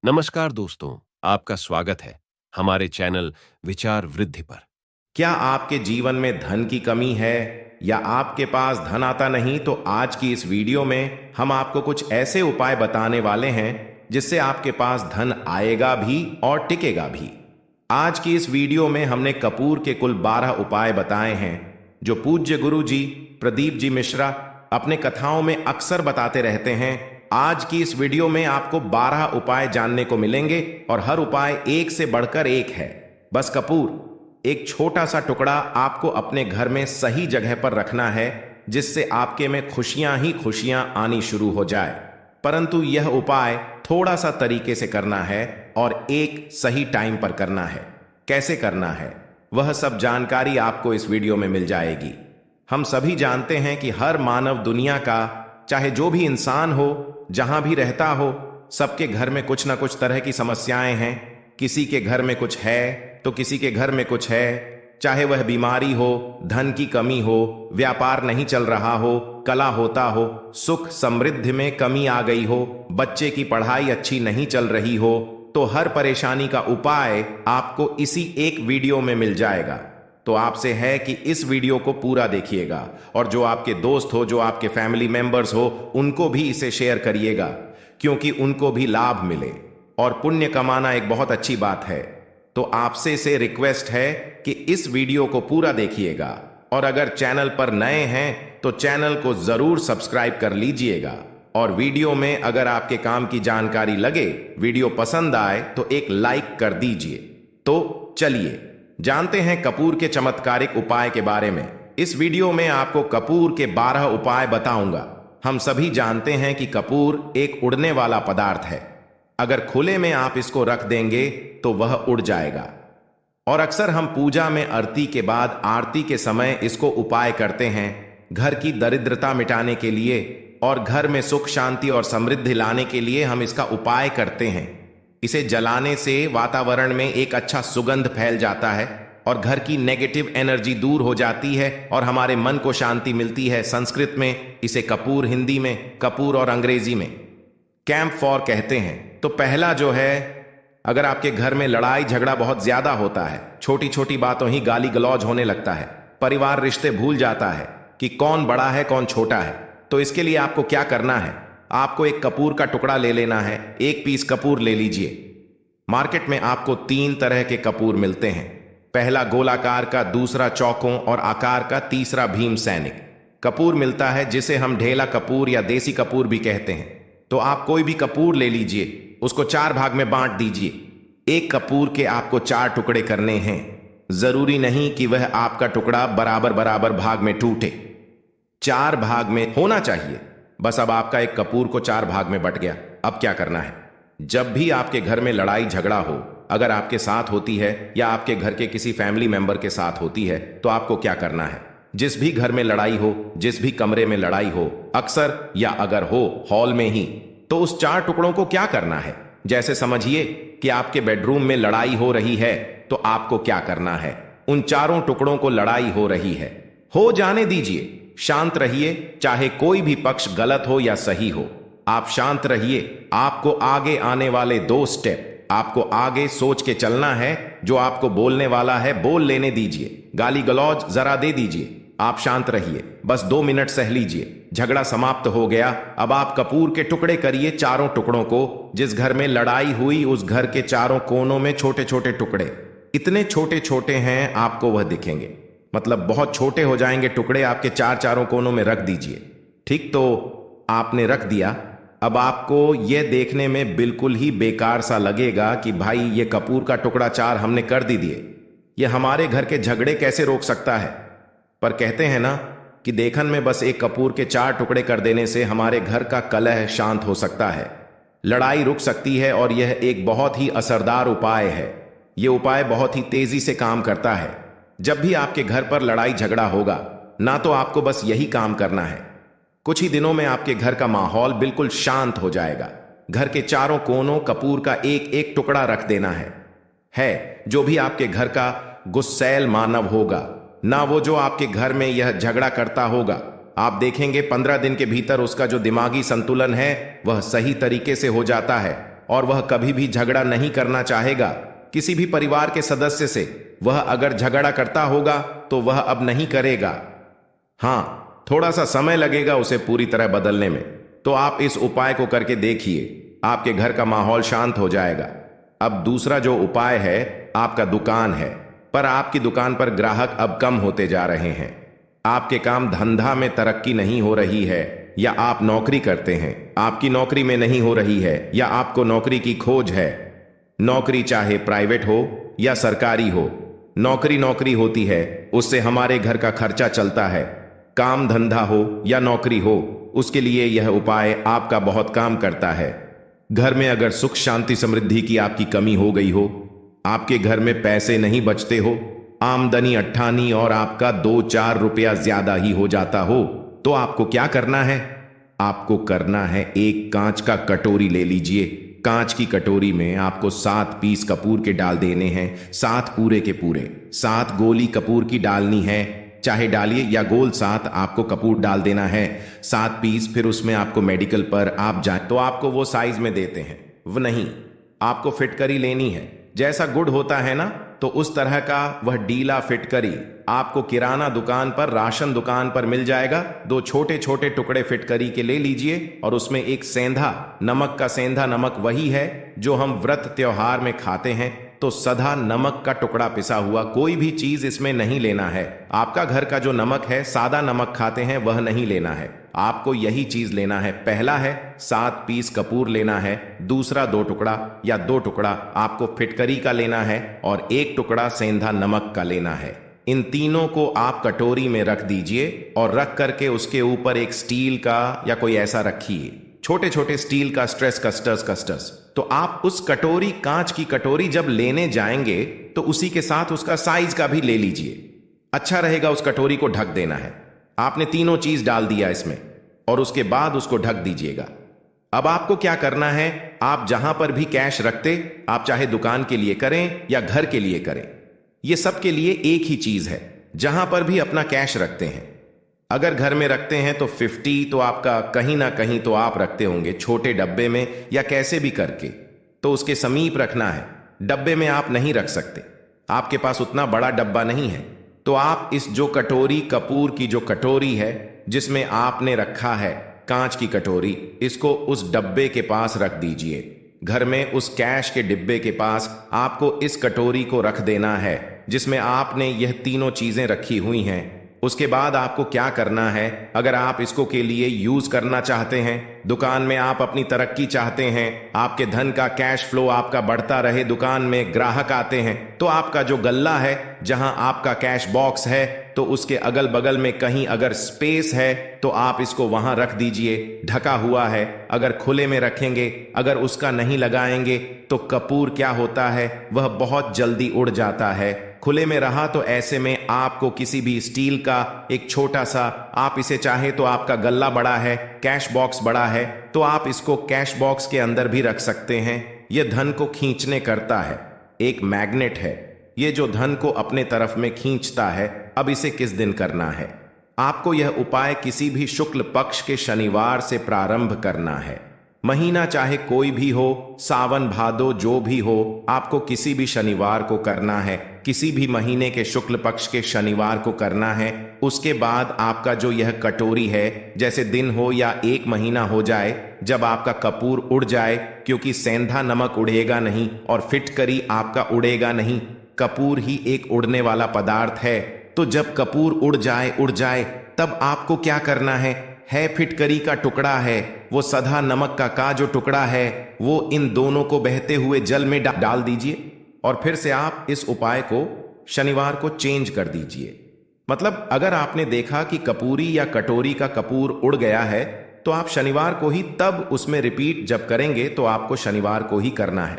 नमस्कार दोस्तों, आपका स्वागत है हमारे चैनल विचार वृद्धि पर। क्या आपके जीवन में धन की कमी है या आपके पास धन आता नहीं? तो आज की इस वीडियो में हम आपको कुछ ऐसे उपाय बताने वाले हैं जिससे आपके पास धन आएगा भी और टिकेगा भी। आज की इस वीडियो में हमने कपूर के कुल 12 उपाय बताए हैं जो पूज्य गुरु जी प्रदीप जी मिश्रा अपने कथाओं में अक्सर बताते रहते हैं। आज की इस वीडियो में आपको 12 उपाय जानने को मिलेंगे और हर उपाय एक से बढ़कर एक है। बस कपूर एक छोटा सा टुकड़ा आपको अपने घर में सही जगह पर रखना है जिससे आपके में खुशियां ही खुशियां आनी शुरू हो जाए। परंतु यह उपाय थोड़ा सा तरीके से करना है और एक सही टाइम पर करना है। कैसे करना है वह सब जानकारी आपको इस वीडियो में मिल जाएगी। हम सभी जानते हैं कि हर मानव दुनिया का, चाहे जो भी इंसान हो, जहां भी रहता हो, सबके घर में कुछ ना कुछ तरह की समस्याएं हैं। किसी के घर में कुछ है तो किसी के घर में कुछ है, चाहे वह बीमारी हो, धन की कमी हो, व्यापार नहीं चल रहा हो, कला होता हो, सुख समृद्धि में कमी आ गई हो, बच्चे की पढ़ाई अच्छी नहीं चल रही हो, तो हर परेशानी का उपाय आपको इसी एक वीडियो में मिल जाएगा। तो आपसे है कि इस वीडियो को पूरा देखिएगा और जो आपके दोस्त हो, जो आपके फैमिली मेंबर्स हो, उनको भी इसे शेयर करिएगा क्योंकि उनको भी लाभ मिले। और पुण्य कमाना एक बहुत अच्छी बात है, तो आपसे से रिक्वेस्ट है कि इस वीडियो को पूरा देखिएगा और अगर चैनल पर नए हैं तो चैनल को जरूर सब्सक्राइब कर लीजिएगा। और वीडियो में अगर आपके काम की जानकारी लगे, वीडियो पसंद आए तो एक लाइक कर दीजिए। तो चलिए जानते हैं कपूर के चमत्कारिक उपाय के बारे में। इस वीडियो में आपको कपूर के 12 उपाय बताऊंगा। हम सभी जानते हैं कि कपूर एक उड़ने वाला पदार्थ है। अगर खुले में आप इसको रख देंगे तो वह उड़ जाएगा। और अक्सर हम पूजा में आरती के बाद, आरती के समय इसको उपाय करते हैं घर की दरिद्रता मिटाने के लिए और घर में सुख शांति और समृद्धि लाने के लिए हम इसका उपाय करते हैं। इसे जलाने से वातावरण में एक अच्छा सुगंध फैल जाता है और घर की नेगेटिव एनर्जी दूर हो जाती है और हमारे मन को शांति मिलती है। संस्कृत में इसे कपूर, हिंदी में कपूर और अंग्रेजी में कैंप फॉर कहते हैं। तो पहला जो है, अगर आपके घर में लड़ाई झगड़ा बहुत ज्यादा होता है, छोटी छोटी बातों ही गाली गलौज होने लगता है, परिवार रिश्ते भूल जाता है कि कौन बड़ा है कौन छोटा है, तो इसके लिए आपको क्या करना है? आपको एक कपूर का टुकड़ा ले लेना है। एक पीस कपूर ले लीजिए। मार्केट में आपको 3 तरह के कपूर मिलते हैं। पहला गोलाकार का, दूसरा चौकों और आकार का, तीसरा भीम सैनिक कपूर मिलता है जिसे हम ढेला कपूर या देसी कपूर भी कहते हैं। तो आप कोई भी कपूर ले लीजिए, उसको 4 भाग में बांट दीजिए। एक कपूर के आपको 4 टुकड़े करने हैं। जरूरी नहीं कि वह आपका टुकड़ा बराबर बराबर भाग में टूटे, 4 भाग में होना चाहिए। बस अब आपका एक कपूर को 4 भाग में बट गया। अब क्या करना है? जब भी आपके घर में लड़ाई झगड़ा हो, अगर आपके साथ होती है या आपके घर के किसी फैमिली मेंबर के साथ होती है, तो आपको क्या करना है? जिस भी घर में लड़ाई हो, जिस भी कमरे में लड़ाई हो, अक्सर या अगर हो हॉल में ही, तो उस 4 टुकड़ों को क्या करना है? जैसे समझिए कि आपके बेडरूम में लड़ाई हो रही है, तो आपको क्या करना है? उन चारों टुकड़ों को लड़ाई हो रही है, हो जाने दीजिए, शांत रहिए। चाहे कोई भी पक्ष गलत हो या सही हो, आप शांत रहिए। आपको आगे आने वाले 2 स्टेप, आपको आगे सोच के चलना है। जो आपको बोलने वाला है बोल लेने दीजिए, गाली गलौज जरा दे दीजिए। आप शांत रहिए, बस 2 मिनट सह लीजिए। झगड़ा समाप्त हो गया। अब आप कपूर के टुकड़े करिए, चारों टुकड़ों को। जिस घर में लड़ाई हुई उस घर के चारों कोनों में छोटे छोटे टुकड़े, इतने छोटे छोटे हैं आपको वह दिखेंगे, मतलब बहुत छोटे हो जाएंगे टुकड़े। आपके चारों कोनों में रख दीजिए। ठीक, तो आपने रख दिया। अब आपको यह देखने में बिल्कुल ही बेकार सा लगेगा कि भाई ये कपूर का टुकड़ा 4 हमने कर दिए, ये हमारे घर के झगड़े कैसे रोक सकता है? पर कहते हैं ना कि देखन में बस एक कपूर के 4 टुकड़े कर देने से हमारे घर का कलह शांत हो सकता है, लड़ाई रुक सकती है। और यह एक बहुत ही असरदार उपाय है। यह उपाय बहुत ही तेजी से काम करता है। जब भी आपके घर पर लड़ाई झगड़ा होगा ना, तो आपको बस यही काम करना है। कुछ ही दिनों में आपके घर का माहौल बिल्कुल शांत हो जाएगा। घर के चारों कोनों कपूर का एक एक टुकड़ा रख देना है। जो भी आपके घर का गुस्सैल मानव होगा ना, वो जो आपके घर में यह झगड़ा करता होगा, आप देखेंगे 15 दिन के भीतर उसका जो दिमागी संतुलन है वह सही तरीके से हो जाता है और वह कभी भी झगड़ा नहीं करना चाहेगा किसी भी परिवार के सदस्य से। वह अगर झगड़ा करता होगा तो वह अब नहीं करेगा। हाँ, थोड़ा सा समय लगेगा उसे पूरी तरह बदलने में। तो आप इस उपाय को करके देखिए, आपके घर का माहौल शांत हो जाएगा। अब दूसरा जो उपाय है, आपका दुकान है, पर आपकी दुकान पर ग्राहक अब कम होते जा रहे हैं। आपके काम धंधा में तरक्की नहीं हो रही है, या आप नौकरी करते हैं, आपकी नौकरी में नहीं हो रही है, या आपको नौकरी की खोज है। नौकरी चाहे प्राइवेट हो या सरकारी हो, नौकरी नौकरी होती है, उससे हमारे घर का खर्चा चलता है। काम धंधा हो या नौकरी हो, उसके लिए यह उपाय आपका बहुत काम करता है। घर में अगर सुख शांति समृद्धि की आपकी कमी हो गई हो, आपके घर में पैसे नहीं बचते हो, आमदनी अट्ठानी और आपका 2-4 रुपया ज्यादा ही हो जाता हो, तो आपको क्या करना है? आपको करना है, एक कांच का कटोरी ले लीजिए। कांच की कटोरी में आपको 7 पीस कपूर के डाल देने हैं, 7 पूरे के पूरे। 7 गोली कपूर की डालनी है, चाहे डालिए या गोल 7 आपको कपूर डाल देना है, 7 पीस। फिर उसमें आपको मेडिकल पर आप जाए तो आपको वो साइज में देते हैं, वो नहीं, आपको फिटकरी लेनी है। जैसा गुड़ होता है ना, तो उस तरह का वह डीला फिटकरी आपको किराना दुकान पर, राशन दुकान पर मिल जाएगा। 2 छोटे छोटे टुकड़े फिटकरी के ले लीजिए और उसमें एक सेंधा नमक का, सेंधा नमक वही है जो हम व्रत त्योहार में खाते हैं, तो सधा नमक का टुकड़ा पिसा हुआ। कोई भी चीज इसमें नहीं लेना है। आपका घर का जो नमक है, सादा नमक खाते हैं, वह नहीं लेना है, आपको यही चीज लेना है। पहला है 7 पीस कपूर लेना है, दूसरा 2 टुकड़ा या 2 टुकड़ा आपको फिटकरी का लेना है, और 1 टुकड़ा सेंधा नमक का लेना है। इन तीनों को आप कटोरी में रख दीजिए और रख करके उसके ऊपर एक स्टील का या कोई ऐसा रखिए, छोटे छोटे स्टील का स्ट्रेस कस्टर्स। तो आप उस कटोरी, कांच की कटोरी जब लेने जाएंगे तो उसी के साथ उसका साइज का भी ले लीजिए। अच्छा रहेगा उस कटोरी को ढक देना है। आपने तीनों चीज डाल दिया इसमें और उसके बाद उसको ढक दीजिएगा। अब आपको क्या करना है, आप जहां पर भी कैश रखते, आप चाहे दुकान के लिए करें या घर के लिए करें, ये सब के लिए एक ही चीज है। जहां पर भी अपना कैश रखते हैं, अगर घर में रखते हैं तो 50 तो आपका कहीं ना कहीं तो आप रखते होंगे छोटे डब्बे में या कैसे भी करके, तो उसके समीप रखना है। डब्बे में आप नहीं रख सकते, आपके पास उतना बड़ा डब्बा नहीं है। तो आप इस जो कटोरी, कपूर की जो कटोरी है जिसमें आपने रखा है कांच की कटोरी, इसको उस डब्बे के पास रख दीजिए। घर में उस कैश के डिब्बे के पास आपको इस कटोरी को रख देना है जिसमें आपने यह तीनों चीजें रखी हुई हैं। उसके बाद आपको क्या करना है, अगर आप इसको के लिए यूज करना चाहते हैं, दुकान में आप अपनी तरक्की चाहते हैं, आपके धन का कैश फ्लो आपका बढ़ता रहे, दुकान में ग्राहक आते हैं, तो आपका जो गल्ला है जहां आपका कैश बॉक्स है, तो उसके अगल बगल में कहीं अगर स्पेस है तो आप इसको वहां रख दीजिए। ढका हुआ है, अगर खुले में रखेंगे, अगर उसका नहीं लगाएंगे तो कपूर क्या होता है, वह बहुत जल्दी उड़ जाता है। खुले में रहा तो ऐसे में आपको किसी भी स्टील का एक छोटा सा, आप इसे चाहे तो आपका गल्ला बड़ा है, कैश बॉक्स बड़ा है, तो आप इसको कैश बॉक्स के अंदर भी रख सकते हैं। यह धन को खींचने करता है, एक मैग्नेट है, ये जो धन को अपने तरफ में खींचता है। अब इसे किस दिन करना है, आपको यह उपाय किसी भी शुक्ल पक्ष के शनिवार से प्रारंभ करना है। महीना चाहे कोई भी हो, सावन भादो जो भी हो, आपको किसी भी शनिवार को करना है, किसी भी महीने के शुक्ल पक्ष के शनिवार को करना है। उसके बाद आपका जो यह कटोरी है, जैसे दिन हो या 1 महीना हो जाए, जब आपका कपूर उड़ जाए, क्योंकि सेंधा नमक उड़ेगा नहीं और फिटकरी आपका उड़ेगा नहीं, कपूर ही एक उड़ने वाला पदार्थ है। तो जब कपूर उड़ जाए तब आपको क्या करना है फिटकरी का टुकड़ा है, वो सधा नमक का जो टुकड़ा है, वो इन दोनों को बहते हुए जल में डाल दीजिए और फिर से आप इस उपाय को शनिवार को चेंज कर दीजिए। मतलब अगर आपने देखा कि कपूरी या कटोरी का कपूर उड़ गया है, तो आप शनिवार को ही तब उसमें रिपीट जब करेंगे तो आपको शनिवार को ही करना है,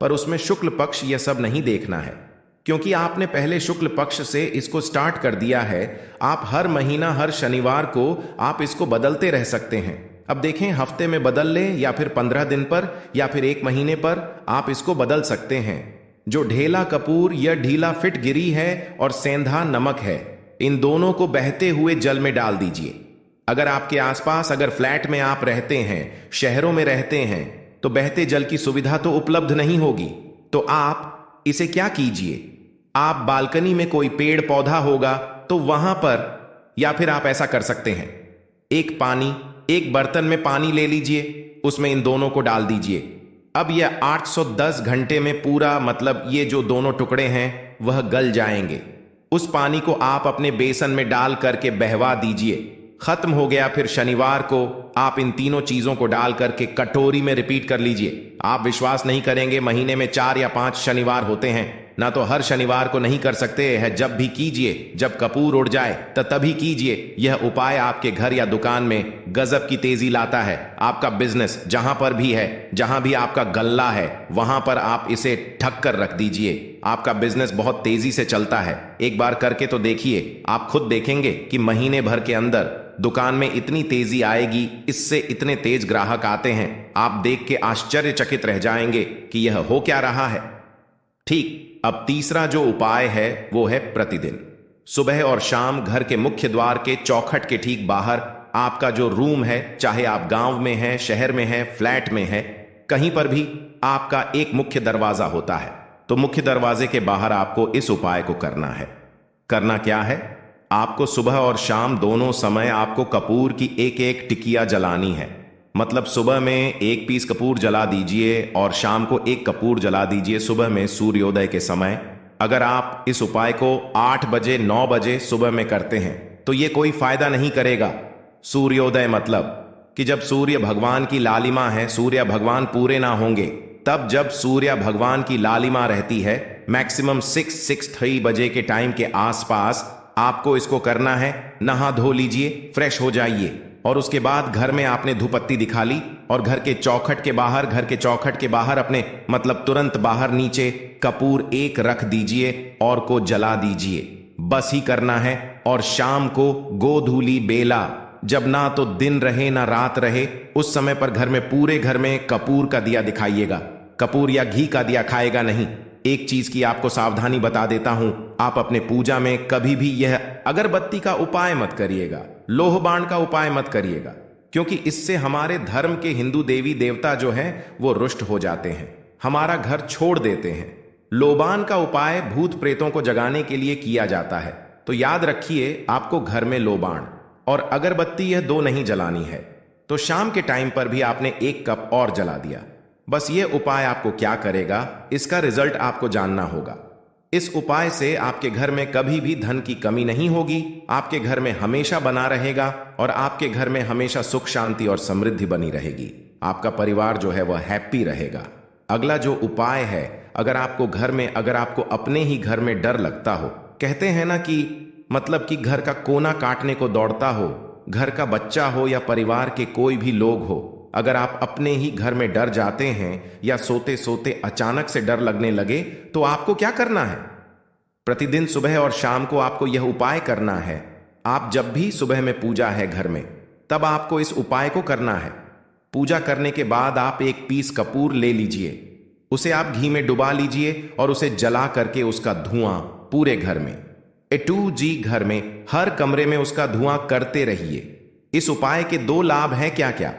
पर उसमें शुक्ल पक्ष यह सब नहीं देखना है, क्योंकि आपने पहले शुक्ल पक्ष से इसको स्टार्ट कर दिया है। आप हर महीना हर शनिवार को आप इसको बदलते रह सकते हैं। अब देखें, हफ्ते में बदल लें या फिर 15 दिन पर या फिर 1 महीने पर आप इसको बदल सकते हैं। जो ढेला कपूर या ढीला फिटगिरी है और सेंधा नमक है, इन दोनों को बहते हुए जल में डाल दीजिए। अगर आपके आसपास, अगर फ्लैट में आप रहते हैं, शहरों में रहते हैं, तो बहते जल की सुविधा तो उपलब्ध नहीं होगी। तो आप इसे क्या कीजिए, आप बालकनी में कोई पेड़ पौधा होगा तो वहां पर, या फिर आप ऐसा कर सकते हैं, एक बर्तन में पानी ले लीजिए, उसमें इन दोनों को डाल दीजिए। अब यह 810 घंटे में पूरा, मतलब ये जो दोनों टुकड़े हैं वह गल जाएंगे। उस पानी को आप अपने बेसन में डाल करके बहवा दीजिए। खत्म हो गया। फिर शनिवार को आप इन तीनों चीजों को डाल करके कटोरी में रिपीट कर लीजिए। आप विश्वास नहीं करेंगे, महीने में 4 या 5 शनिवार होते हैं ना, तो हर शनिवार को नहीं कर सकते हैं, जब भी कीजिए, जब कपूर उड़ जाए तो तभी कीजिए। यह उपाय आपके घर या दुकान में गजब की तेजी लाता है। आपका बिजनेस जहां पर भी है, जहां भी आपका गल्ला है, वहां पर आप इसे ढक कर रख दीजिए। आपका बिजनेस बहुत तेजी से चलता है। एक बार करके तो देखिए, आप खुद देखेंगे कि महीने भर के अंदर दुकान में इतनी तेजी आएगी, इससे इतने तेज ग्राहक आते हैं, आप देख के आश्चर्यचकित रह जाएंगे कि यह हो क्या रहा है। ठीक। अब तीसरा जो उपाय है वो है प्रतिदिन सुबह और शाम घर के मुख्य द्वार के चौखट के ठीक बाहर आपका जो रूम है, चाहे आप गांव में हैं, शहर में हैं, फ्लैट में हैं, कहीं पर भी आपका एक मुख्य दरवाजा होता है। तो मुख्य दरवाजे के बाहर आपको इस उपाय को करना है। करना क्या है, आपको सुबह और शाम दोनों समय आपको कपूर की एक एक टिकिया जलानी है। मतलब सुबह में 1 पीस कपूर जला दीजिए और शाम को 1 कपूर जला दीजिए, सुबह में सूर्योदय के समय। अगर आप इस उपाय को 8 बजे 9 बजे सुबह में करते हैं तो ये कोई फायदा नहीं करेगा। सूर्योदय मतलब कि जब सूर्य भगवान की लालिमा है, सूर्य भगवान पूरे ना होंगे, तब जब सूर्य भगवान की लालिमा रहती है, मैक्सिमम 6-6:30 बजे के टाइम के आसपास आपको इसको करना है। नहा धो लीजिए, फ्रेश हो जाइए, और उसके बाद घर में आपने धूपबत्ती दिखा ली और घर के चौखट के बाहर अपने, मतलब तुरंत बाहर नीचे कपूर 1 रख दीजिए और को जला दीजिए। बस ही करना है। और शाम को गोधूली बेला, जब ना तो दिन रहे ना रात रहे, उस समय पर घर में, पूरे घर में कपूर का दिया दिखाइएगा। कपूर या घी का दिया खाएगा नहीं। एक चीज की आपको सावधानी बता देता हूं, आप अपने पूजा में कभी भी यह अगरबत्ती का उपाय मत करिएगा, लोहबाण का उपाय मत करिएगा, क्योंकि इससे हमारे धर्म के हिंदू देवी देवता जो हैं वो रुष्ट हो जाते हैं, हमारा घर छोड़ देते हैं। लोबान का उपाय भूत प्रेतों को जगाने के लिए किया जाता है। तो याद रखिए, आपको घर में लोबान और अगरबत्ती यह 2 नहीं जलानी है। तो शाम के टाइम पर भी आपने 1 कप और जला दिया। बस ये उपाय आपको क्या करेगा, इसका रिजल्ट आपको जानना होगा। इस उपाय से आपके घर में कभी भी धन की कमी नहीं होगी, आपके घर में हमेशा बना रहेगा और आपके घर में हमेशा सुख शांति और समृद्धि बनी रहेगी। आपका परिवार जो है वह हैप्पी रहेगा। अगला जो उपाय है, अगर आपको अपने ही घर में डर लगता हो, कहते हैं ना कि मतलब कि घर का कोना काटने को दौड़ता हो, घर का बच्चा हो या परिवार के कोई भी लोग हो, अगर आप अपने ही घर में डर जाते हैं या सोते सोते अचानक से डर लगने लगे, तो आपको क्या करना है, प्रतिदिन सुबह और शाम को आपको यह उपाय करना है। आप जब भी सुबह में पूजा है घर में, तब आपको इस उपाय को करना है। पूजा करने के बाद आप 1 पीस कपूर ले लीजिए, उसे आप घी में डुबा लीजिए और उसे जला करके उसका धुआं पूरे घर में, A2G घर में, हर कमरे में उसका धुआं करते रहिए। इस उपाय के 2 लाभ हैं क्या क्या।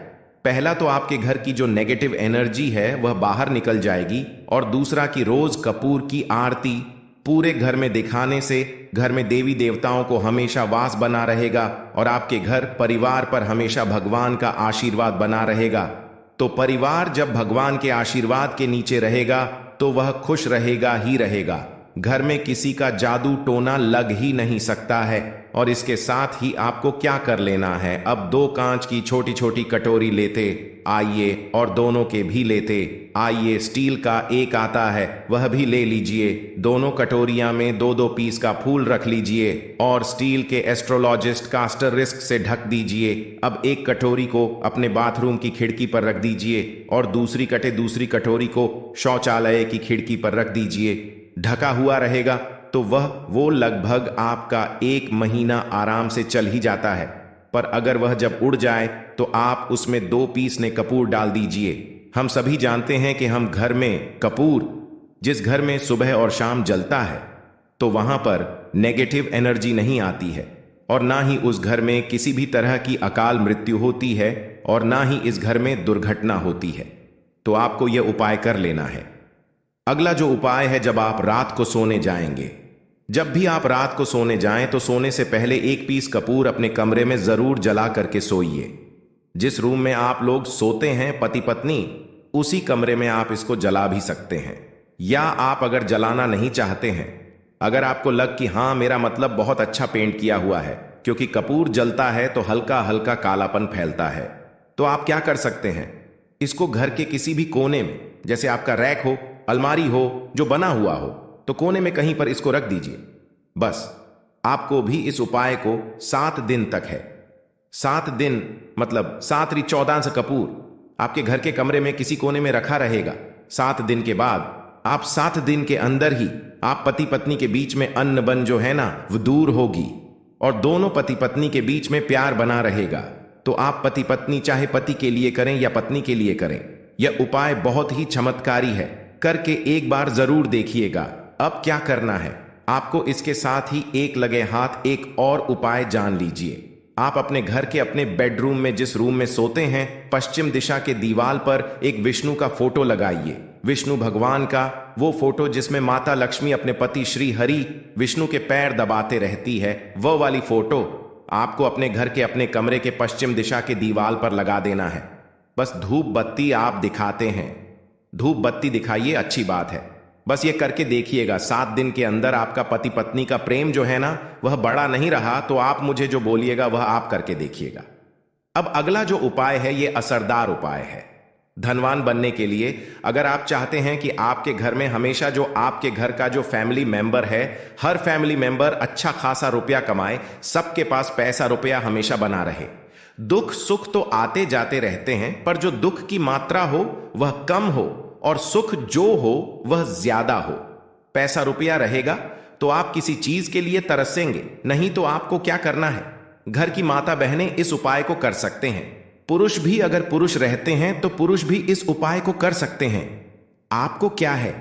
पहला तो आपके घर की जो नेगेटिव एनर्जी है वह बाहर निकल जाएगी, और दूसरा कि रोज कपूर की आरती पूरे घर में दिखाने से घर में देवी देवताओं को हमेशा वास बना रहेगा और आपके घर परिवार पर हमेशा भगवान का आशीर्वाद बना रहेगा। तो परिवार जब भगवान के आशीर्वाद के नीचे रहेगा तो वह खुश रहेगा ही रहेगा। घर में किसी का जादू टोना लग ही नहीं सकता है। और इसके साथ ही आपको क्या कर लेना है, अब 2 कांच की छोटी छोटी कटोरी लेते आइए और दोनों के भी लेते आइए। स्टील का एक आता है वह भी ले लीजिए। दोनों कटोरियां में 2-2 पीस का फूल रख लीजिए और स्टील के एस्ट्रोलॉजिस्ट कास्टर रिस्क से ढक दीजिए। अब एक कटोरी को अपने बाथरूम की खिड़की पर रख दीजिए और दूसरी कटोरी को शौचालय की खिड़की पर रख दीजिए। ढका हुआ रहेगा तो वो लगभग आपका 1 महीना आराम से चल ही जाता है। पर अगर वह जब उड़ जाए तो आप उसमें 2 पीस ने कपूर डाल दीजिए। हम सभी जानते हैं कि हम घर में कपूर जिस घर में सुबह और शाम जलता है तो वहां पर नेगेटिव एनर्जी नहीं आती है और ना ही उस घर में किसी भी तरह की अकाल मृत्यु होती है और ना ही इस घर में दुर्घटना होती है। तो आपको यह उपाय कर लेना है। अगला जो उपाय है, जब आप रात को सोने जाएंगे, जब भी आप रात को सोने जाएं तो सोने से पहले एक पीस कपूर अपने कमरे में जरूर जला करके सोइए। जिस रूम में आप लोग सोते हैं पति पत्नी, उसी कमरे में आप इसको जला भी सकते हैं। या आप अगर जलाना नहीं चाहते हैं, अगर आपको लग कि हाँ मेरा मतलब बहुत अच्छा पेंट किया हुआ है, क्योंकि कपूर जलता है तो हल्का हल्का कालापन फैलता है, तो आप क्या कर सकते हैं, इसको घर के किसी भी कोने में, जैसे आपका रैक हो, अलमारी हो जो बना हुआ हो, तो कोने में कहीं पर इसको रख दीजिए। बस आपको भी इस उपाय को 7 दिन तक है। 7 दिन मतलब 7 री 14 से कपूर आपके घर के कमरे में किसी कोने में रखा रहेगा। 7 दिन के बाद आप 7 दिन के अंदर ही आप पति पत्नी के बीच में अन्न बन जो है ना वो दूर होगी, और दोनों पति पत्नी के बीच में प्यार बना रहेगा। तो आप पति पत्नी चाहे पति के लिए करें या पत्नी के लिए करें, यह उपाय बहुत ही चमत्कारी है, करके एक बार जरूर देखिएगा। अब क्या करना है आपको, इसके साथ ही एक लगे हाथ एक और उपाय जान लीजिए। आप अपने घर के अपने बेडरूम में, जिस रूम में सोते हैं, पश्चिम दिशा के दीवार पर एक विष्णु का फोटो लगाइए। विष्णु भगवान का वो फोटो जिसमें माता लक्ष्मी अपने पति श्री हरि विष्णु के पैर दबाते रहती है, वो वाली फोटो आपको अपने घर के अपने कमरे के पश्चिम दिशा के दीवार पर लगा देना है। बस धूप बत्ती आप दिखाते हैं, धूप बत्ती दिखाइए, अच्छी बात है। बस ये करके देखिएगा, 7 दिन के अंदर आपका पति पत्नी का प्रेम जो है ना वह बड़ा नहीं रहा तो आप मुझे जो बोलिएगा वह आप करके देखिएगा। अब अगला जो उपाय है ये असरदार उपाय है धनवान बनने के लिए। अगर आप चाहते हैं कि आपके घर में हमेशा जो आपके घर का जो फैमिली मेंबर है, हर फैमिली मेंबर अच्छा खासा रुपया कमाए, सबके पास पैसा रुपया हमेशा बना रहे। दुख सुख तो आते जाते रहते हैं, पर जो दुख की मात्रा हो वह कम हो और सुख जो हो वह ज्यादा हो। पैसा रुपया रहेगा तो आप किसी चीज के लिए तरसेंगे, नहीं तो आपको क्या करना है, घर की माता बहनें इस उपाय को कर सकते हैं। पुरुष भी अगर पुरुष रहते हैं तो पुरुष भी इस उपाय को कर सकते हैं। आपको क्या है,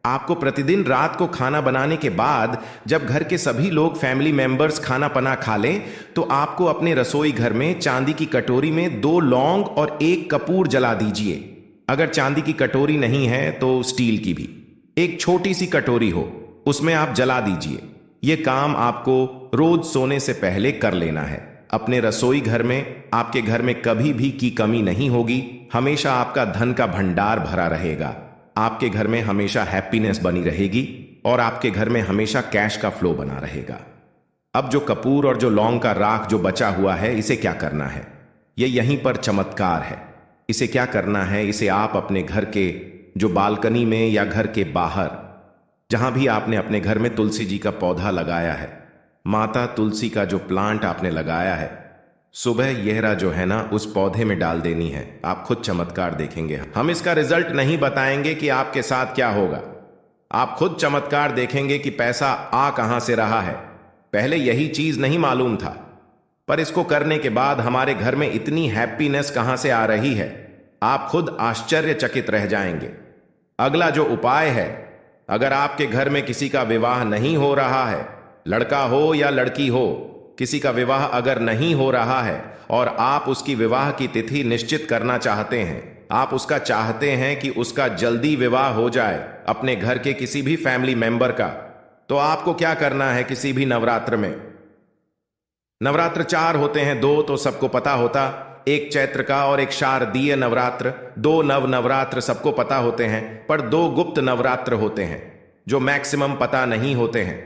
आपको प्रतिदिन रात को खाना बनाने के बाद जब घर के सभी लोग फैमिली मेंबर्स खाना पना खा लें, तो आपको अपने रसोई घर में चांदी की कटोरी में 2 लौंग और 1 कपूर जला दीजिए। अगर चांदी की कटोरी नहीं है तो स्टील की भी एक छोटी सी कटोरी हो, उसमें आप जला दीजिए। यह काम आपको रोज सोने से पहले कर लेना है। अपने रसोई घर में, आपके घर में कभी भी की कमी नहीं होगी, हमेशा आपका धन का भंडार भरा रहेगा, आपके घर में हमेशा हैप्पीनेस बनी रहेगी और आपके घर में हमेशा कैश का फ्लो बना रहेगा। अब जो कपूर और जो लौंग का राख जो बचा हुआ है, इसे क्या करना है, ये यहीं पर चमत्कार है। इसे क्या करना है, इसे आप अपने घर के जो बालकनी में या घर के बाहर, जहां भी आपने अपने घर में तुलसी जी का पौधा लगाया है, माता तुलसी का जो प्लांट आपने लगाया है, सुबह येहरा जो है ना उस पौधे में डाल देनी है। आप खुद चमत्कार देखेंगे। हम इसका रिजल्ट नहीं बताएंगे कि आपके साथ क्या होगा, आप खुद चमत्कार देखेंगे कि पैसा आ कहां से रहा है। पहले यही चीज नहीं मालूम था, पर इसको करने के बाद हमारे घर में इतनी हैप्पीनेस कहां से आ रही है, आप खुद आश्चर्यचकित रह जाएंगे। अगला जो उपाय है, अगर आपके घर में किसी का विवाह नहीं हो रहा है, लड़का हो या लड़की हो, किसी का विवाह अगर नहीं हो रहा है और आप उसकी विवाह की तिथि निश्चित करना चाहते हैं, आप उसका चाहते हैं कि उसका जल्दी विवाह हो जाए अपने घर के किसी भी फैमिली मेंबर का, तो आपको क्या करना है, किसी भी नवरात्र में, नवरात्र 4 होते हैं, 2 तो सबको पता होता, एक चैत्र का और एक शारदीय नवरात्र, 2 नवरात्र सबको पता होते हैं, पर 2 गुप्त नवरात्र होते हैं जो मैक्सिमम पता नहीं होते हैं।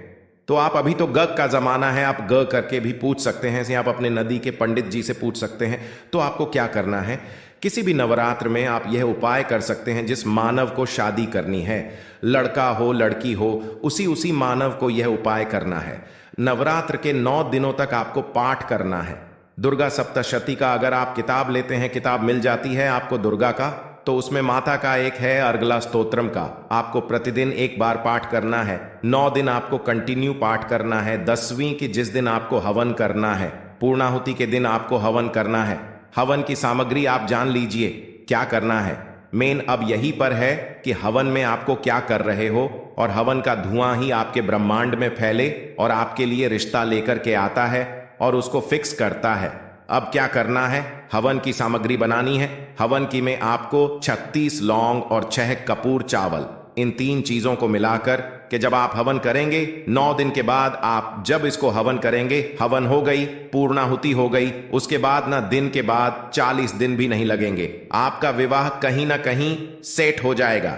तो आप अभी तो ग का जमाना है, आप ग करके भी पूछ सकते हैं, आप अपने नदी के पंडित जी से पूछ सकते हैं। तो आपको क्या करना है, किसी भी नवरात्र में आप यह उपाय कर सकते हैं। जिस मानव को शादी करनी है, लड़का हो लड़की हो, उसी मानव को यह उपाय करना है। नवरात्र के 9 दिनों तक आपको पाठ करना है। दुर्गा सप्तशती का अगर आप किताब लेते हैं, किताब मिल जाती है आपको दुर्गा का, तो उसमें माता का एक है अर्गला स्तोत्रम का, आपको प्रतिदिन 1 बार पाठ करना है। 9 दिन आपको कंटिन्यू पाठ करना है। 10वीं की जिस दिन आपको हवन करना है, पूर्णाहुति के दिन आपको हवन करना है। हवन की सामग्री आप जान लीजिए क्या करना है। मेन अब यही पर है कि हवन में आपको क्या कर रहे हो, और हवन का धुआं ही आपके ब्रह्मांड में फैले और आपके लिए रिश्ता लेकर के आता है और उसको फिक्स करता है। अब क्या करना है, हवन की सामग्री बनानी है। हवन की में आपको 36 लौंग और 6 कपूर चावल, इन 3 चीजों को मिलाकर कि जब आप हवन करेंगे 9 दिन के बाद आप जब इसको हवन करेंगे, हवन हो गई, पूर्णाहुति हो गई, उसके बाद ना दिन के बाद 40 दिन भी नहीं लगेंगे, आपका विवाह कहीं ना कहीं सेट हो जाएगा।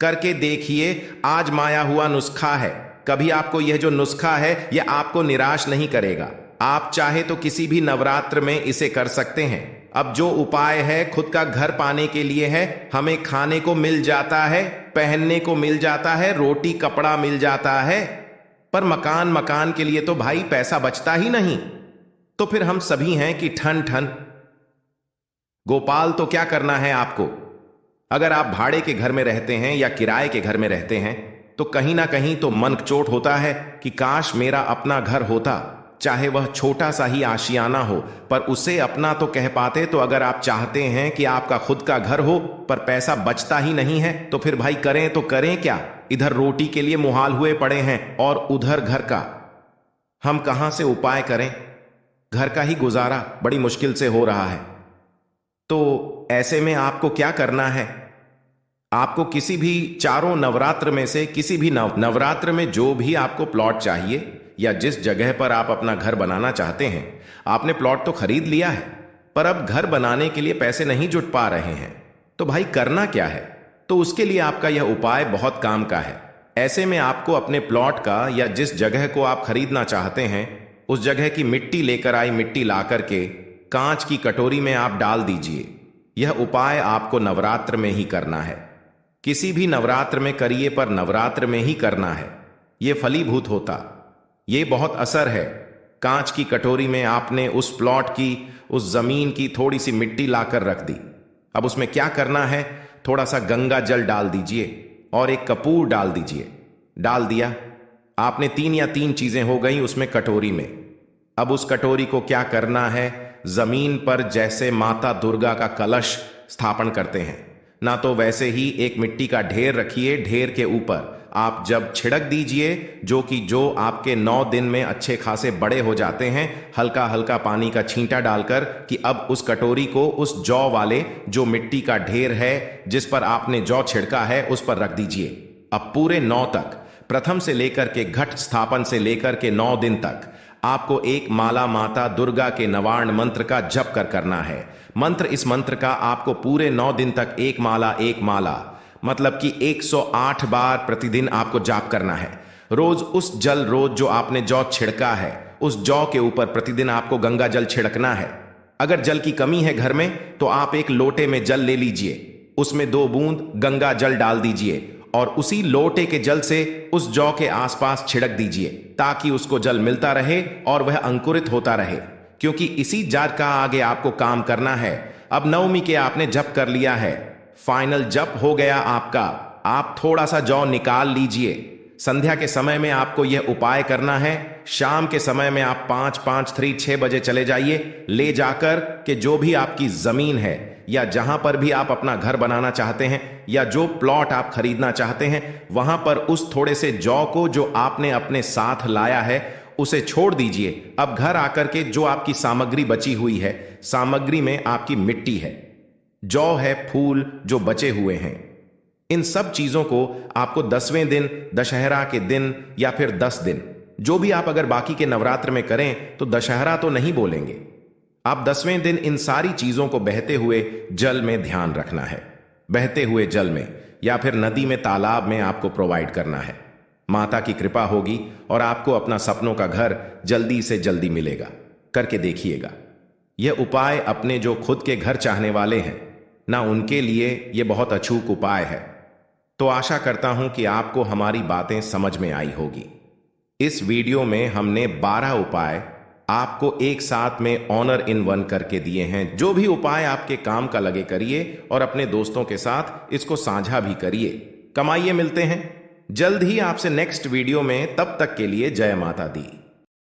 करके देखिए, आजमाया हुआ नुस्खा है। कभी आपको यह जो नुस्खा है यह आपको निराश नहीं करेगा। आप चाहे तो किसी भी नवरात्र में इसे कर सकते हैं। अब जो उपाय है खुद का घर पाने के लिए है। हमें खाने को मिल जाता है, पहनने को मिल जाता है, रोटी कपड़ा मिल जाता है, पर मकान के लिए तो भाई पैसा बचता ही नहीं। तो फिर हम सभी हैं कि ठन ठन गोपाल। तो क्या करना है आपको, अगर आप भाड़े के घर में रहते हैं या किराए के घर में रहते हैं तो कहीं ना कहीं तो मन चोट होता है कि काश मेरा अपना घर होता, चाहे वह छोटा सा ही आशियाना हो, पर उसे अपना तो कह पाते। तो अगर आप चाहते हैं कि आपका खुद का घर हो पर पैसा बचता ही नहीं है तो फिर भाई करें तो करें क्या। इधर रोटी के लिए मुहाल हुए पड़े हैं और उधर घर का हम कहां से उपाय करें। घर का ही गुजारा बड़ी मुश्किल से हो रहा है। तो ऐसे में आपको क्या करना है, आपको किसी भी चारों नवरात्र में से किसी भी नवरात्र में जो भी आपको प्लॉट चाहिए या जिस जगह पर आप अपना घर बनाना चाहते हैं, आपने प्लॉट तो खरीद लिया है पर अब घर बनाने के लिए पैसे नहीं जुट पा रहे हैं, तो भाई करना क्या है। तो उसके लिए आपका यह उपाय बहुत काम का है। ऐसे में आपको अपने प्लॉट का या जिस जगह को आप खरीदना चाहते हैं उस जगह की मिट्टी लेकर आई, मिट्टी ला करके कांच की कटोरी में आप डाल दीजिए। यह उपाय आपको नवरात्र में ही करना है। किसी भी नवरात्र में करिए पर नवरात्र में ही करना है, यह फलीभूत होता। ये बहुत असर है। कांच की कटोरी में आपने उस प्लॉट की, उस जमीन की थोड़ी सी मिट्टी लाकर रख दी। अब उसमें क्या करना है, थोड़ा सा गंगा जल डाल दीजिए और एक कपूर डाल दीजिए। डाल दिया आपने, 3 या 3 चीजें हो गई उसमें कटोरी में। अब उस कटोरी को क्या करना है, जमीन पर जैसे माता दुर्गा का कलश स्थापन करते हैं ना, तो वैसे ही एक मिट्टी का ढेर रखिए। ढेर के ऊपर आप जब छिड़क दीजिए, जो आपके 9 दिन में अच्छे खासे बड़े हो जाते हैं, हल्का हल्का पानी का छींटा डालकर कि अब उस कटोरी को उस जौ वाले जो मिट्टी का ढेर है जिस पर आपने जौ छिड़का है उस पर रख दीजिए। अब पूरे 9 तक, प्रथम से लेकर के घट स्थापन से लेकर के 9 दिन तक आपको एक माला माता दुर्गा के नवार्ण मंत्र का जप करना है। इस मंत्र का आपको पूरे 9 दिन तक एक माला मतलब कि 108 बार प्रतिदिन आपको जाप करना है। रोज जो आपने जौ छिड़का है उस जौ के ऊपर प्रतिदिन आपको गंगा जल छिड़कना है। अगर जल की कमी है घर में तो आप एक लोटे में जल ले लीजिए, उसमें 2 बूंद गंगा जल डाल दीजिए और उसी लोटे के जल से उस जौ के आसपास छिड़क दीजिए ताकि उसको जल मिलता रहे और वह अंकुरित होता रहे, क्योंकि इसी जार का आगे आपको काम करना है। अब नवमी के आपने जप कर लिया है, फाइनल जप हो गया आपका। आप थोड़ा सा जौ निकाल लीजिए। संध्या के समय में आपको यह उपाय करना है। शाम के समय में आप 6 बजे चले जाइए, ले जाकर के जो भी आपकी जमीन है या जहां पर भी आप अपना घर बनाना चाहते हैं या जो प्लॉट आप खरीदना चाहते हैं वहां पर उस थोड़े से जौ को जो आपने अपने साथ लाया है उसे छोड़ दीजिए। अब घर आकर के जो आपकी सामग्री बची हुई है, सामग्री में आपकी मिट्टी है, जौ है, फूल जो बचे हुए हैं, इन सब चीजों को आपको 10वें दिन, दशहरा के दिन या फिर 10 दिन, जो भी आप अगर बाकी के नवरात्र में करें तो दशहरा तो नहीं बोलेंगे, आप 10वें दिन इन सारी चीजों को बहते हुए जल में ध्यान रखना है। बहते हुए जल में या फिर नदी में, तालाब में आपको प्रोवाइड करना है। माता की कृपा होगी और आपको अपना सपनों का घर जल्दी से जल्दी मिलेगा। करके देखिएगा। यह उपाय अपने जो खुद के घर चाहने वाले हैं ना, उनके लिए यह बहुत अचूक उपाय है। तो आशा करता हूं कि आपको हमारी बातें समझ में आई होगी। इस वीडियो में हमने 12 उपाय आपको एक साथ में ऑनर इन वन करके दिए हैं। जो भी उपाय आपके काम का लगे करिए और अपने दोस्तों के साथ इसको साझा भी करिए। कमाइए। मिलते हैं जल्द ही आपसे नेक्स्ट वीडियो में, तब तक के लिए जय माता दी।